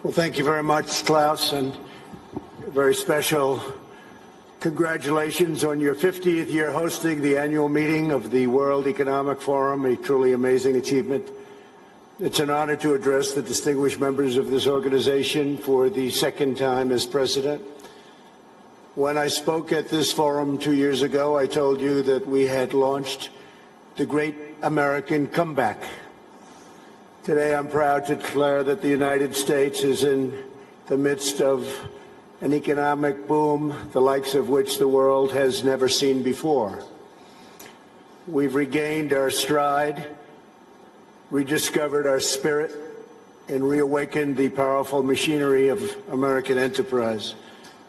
Well, thank you very much, Klaus, and a very special congratulations on your 50th year hosting the annual meeting of the World Economic Forum, a truly amazing achievement. It's an honor to address the distinguished members of this organization for the second time as president. When I spoke at this forum 2 years ago, I told you that we had launched the Great American Comeback. Today, I'm proud to declare that the United States is in the midst of an economic boom, the likes of which the world has never seen before. We've regained our stride, rediscovered our spirit, and reawakened the powerful machinery of American enterprise.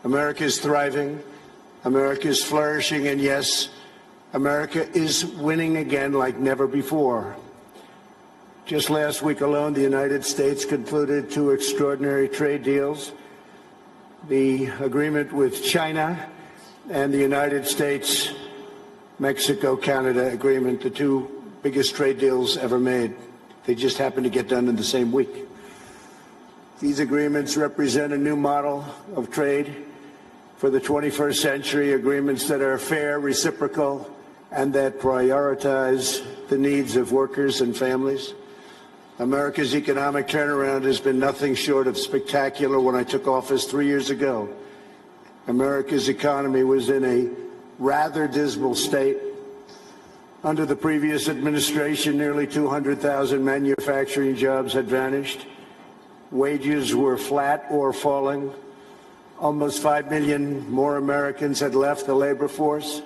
America is thriving, America is flourishing, and yes, America is winning again like never before. Just last week alone, the United States concluded 2 extraordinary trade deals, the agreement with China and the United States-Mexico-Canada agreement, the 2 biggest trade deals ever made. They just happened to get done in the same week. These agreements represent a new model of trade for the 21st century, agreements that are fair, reciprocal, and that prioritize the needs of workers and families. America's economic turnaround has been nothing short of spectacular. When I took office 3 years ago, America's economy was in a rather dismal state. Under the previous administration, nearly 200,000 manufacturing jobs had vanished. Wages were flat or falling. Almost 5 million more Americans had left the labor force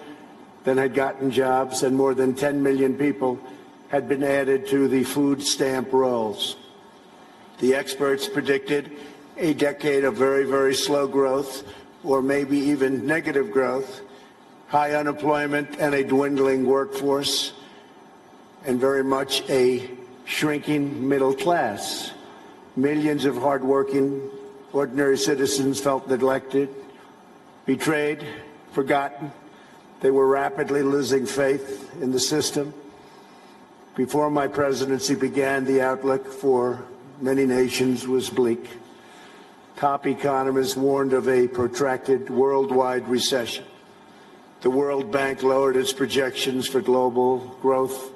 than had gotten jobs, and more than 10 million people had been added to the food stamp rolls. The experts predicted a decade of very, very slow growth, or maybe even negative growth, high unemployment and a dwindling workforce, and very much a shrinking middle class. Millions of hardworking, ordinary citizens felt neglected, betrayed, forgotten. They were rapidly losing faith in the system. Before my presidency began, the outlook for many nations was bleak. Top economists warned of a protracted worldwide recession. The World Bank lowered its projections for global growth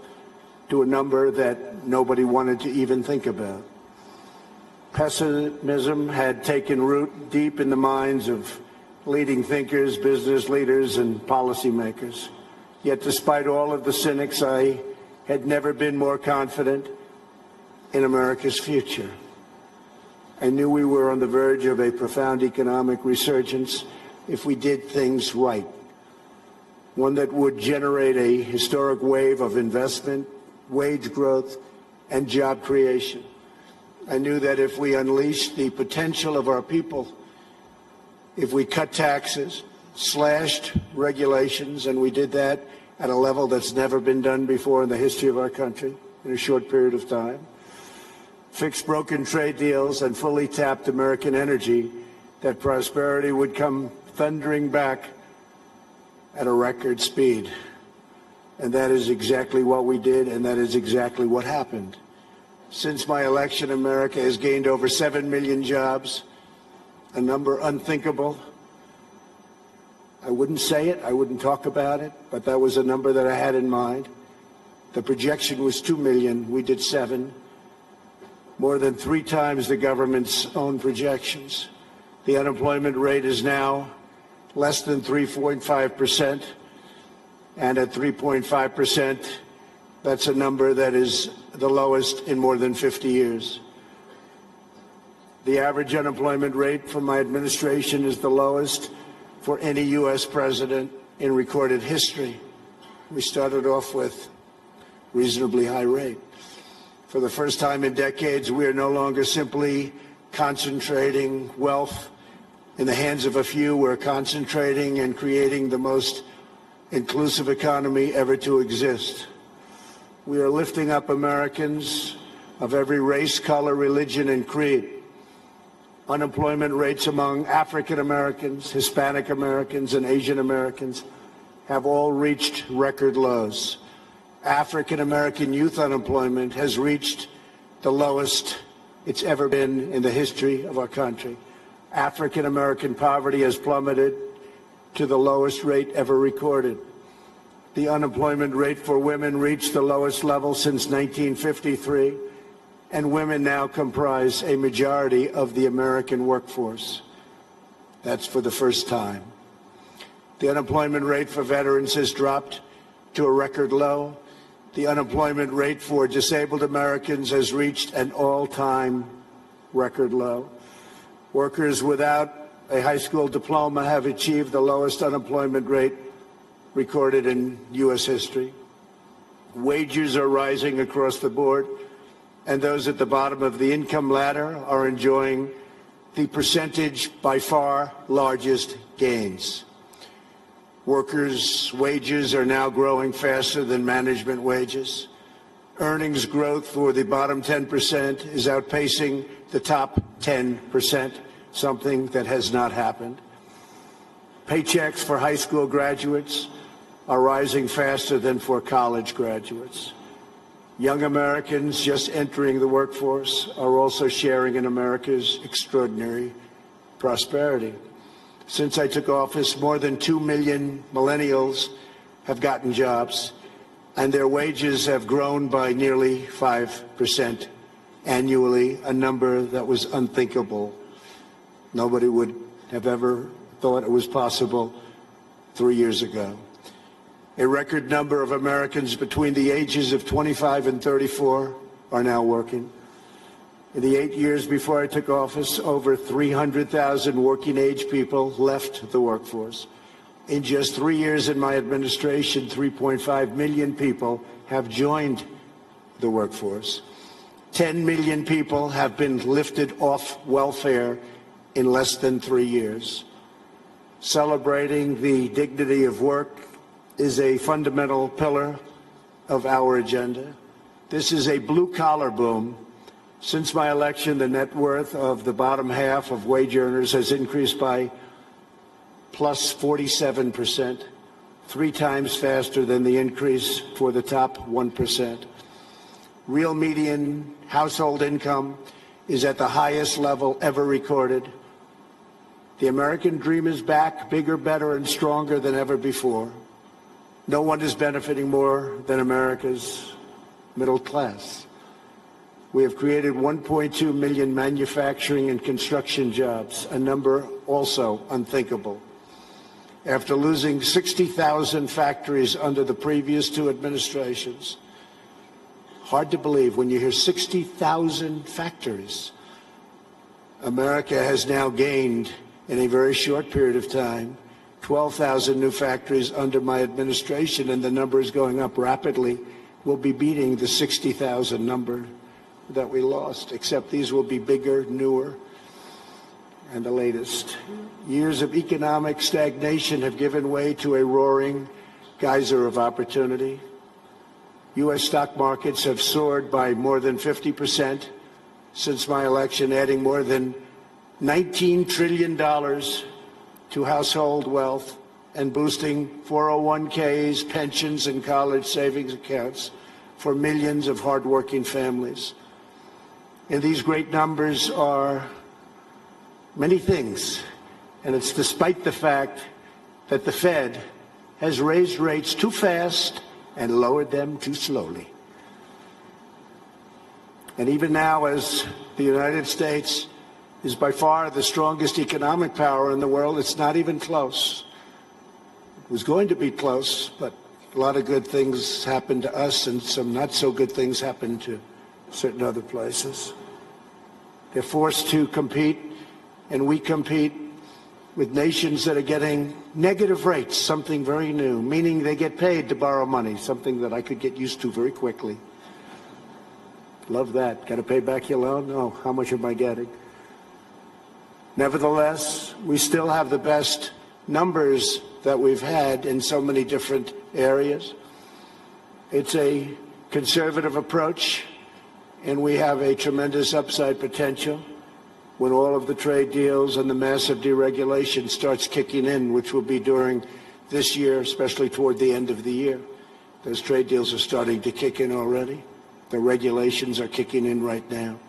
to a number that nobody wanted to even think about. Pessimism had taken root deep in the minds of leading thinkers, business leaders, and policymakers. Yet despite all of the cynics, I had never been more confident in America's future. I knew we were on the verge of a profound economic resurgence if we did things right, one that would generate a historic wave of investment, wage growth, and job creation. I knew that if we unleashed the potential of our people, if we cut taxes, slashed regulations, and we did that at a level that's never been done before in the history of our country in a short period of time, fixed broken trade deals, and fully tapped American energy, that prosperity would come thundering back at a record speed. And that is exactly what we did, and that is exactly what happened. Since my election, America has gained over 7 million jobs, a number unthinkable. I wouldn't say it, I wouldn't talk about it, but that was a number that I had in mind. The projection was 2 million, we did 7, more than 3 times the government's own projections. The unemployment rate is now less than 3.5%, and at 3.5%, that's a number that is the lowest in more than 50 years. The average unemployment rate for my administration is the lowest for any U.S. president in recorded history. We started off with a reasonably high rate. For the first time in decades, we are no longer simply concentrating wealth in the hands of a few. We're concentrating and creating the most inclusive economy ever to exist. We are lifting up Americans of every race, color, religion, and creed. Unemployment rates among African Americans, Hispanic Americans, and Asian Americans have all reached record lows. African American youth unemployment has reached the lowest it's ever been in the history of our country. African American poverty has plummeted to the lowest rate ever recorded. The unemployment rate for women reached the lowest level since 1953, and women now comprise a majority of the American workforce. That's for the first time. The unemployment rate for veterans has dropped to a record low. The unemployment rate for disabled Americans has reached an all-time record low. Workers without a high school diploma have achieved the lowest unemployment rate recorded in U.S. history. Wages are rising across the board, and those at the bottom of the income ladder are enjoying the percentage by far largest gains. Workers' wages are now growing faster than management wages. Earnings growth for the bottom 10% is outpacing the top 10%, something that has not happened. Paychecks for high school graduates are rising faster than for college graduates. Young Americans just entering the workforce are also sharing in America's extraordinary prosperity. Since I took office, more than 2 million millennials have gotten jobs, and their wages have grown by nearly 5% annually, a number that was unthinkable. Nobody would have ever thought it was possible 3 years ago. A record number of Americans between the ages of 25 and 34 are now working. In the 8 years before I took office, over 300,000 working-age people left the workforce. In just 3 years in my administration, 3.5 million people have joined the workforce. 10 million people have been lifted off welfare in less than 3 years. Celebrating the dignity of work is a fundamental pillar of our agenda. This is a blue-collar boom. Since my election, the net worth of the bottom half of wage earners has increased by plus 47%, 3 times faster than the increase for the top 1%. Real median household income is at the highest level ever recorded. The American dream is back, bigger, better, and stronger than ever before. No one is benefiting more than America's middle class. We have created 1.2 million manufacturing and construction jobs, a number also unthinkable. After losing 60,000 factories under the previous 2 administrations, hard to believe when you hear 60,000 factories. America has now gained, in a very short period of time, 12,000 new factories under my administration, and the number is going up rapidly. We'll be beating the 60,000 number that we lost, except these will be bigger, newer, and the latest. Years of economic stagnation have given way to a roaring geyser of opportunity. U.S. stock markets have soared by more than 50% since my election, adding more than $19 trillion to household wealth and boosting 401ks, pensions, and college savings accounts for millions of hardworking families. And these great numbers are many things, and it's despite the fact that the Fed has raised rates too fast and lowered them too slowly. And even now, as the United States is by far the strongest economic power in the world, it's not even close. It was going to be close, but a lot of good things happened to us and some not so good things happened to certain other places. They're forced to compete, and we compete with nations that are getting negative rates, something very new, meaning they get paid to borrow money, something that I could get used to very quickly. Love that. Got to pay back your loan? Oh, how much am I getting? Nevertheless, we still have the best numbers that we've had in so many different areas. It's a conservative approach, and we have a tremendous upside potential when all of the trade deals and the massive deregulation starts kicking in, which will be during this year, especially toward the end of the year. Those trade deals are starting to kick in already. The regulations are kicking in right now.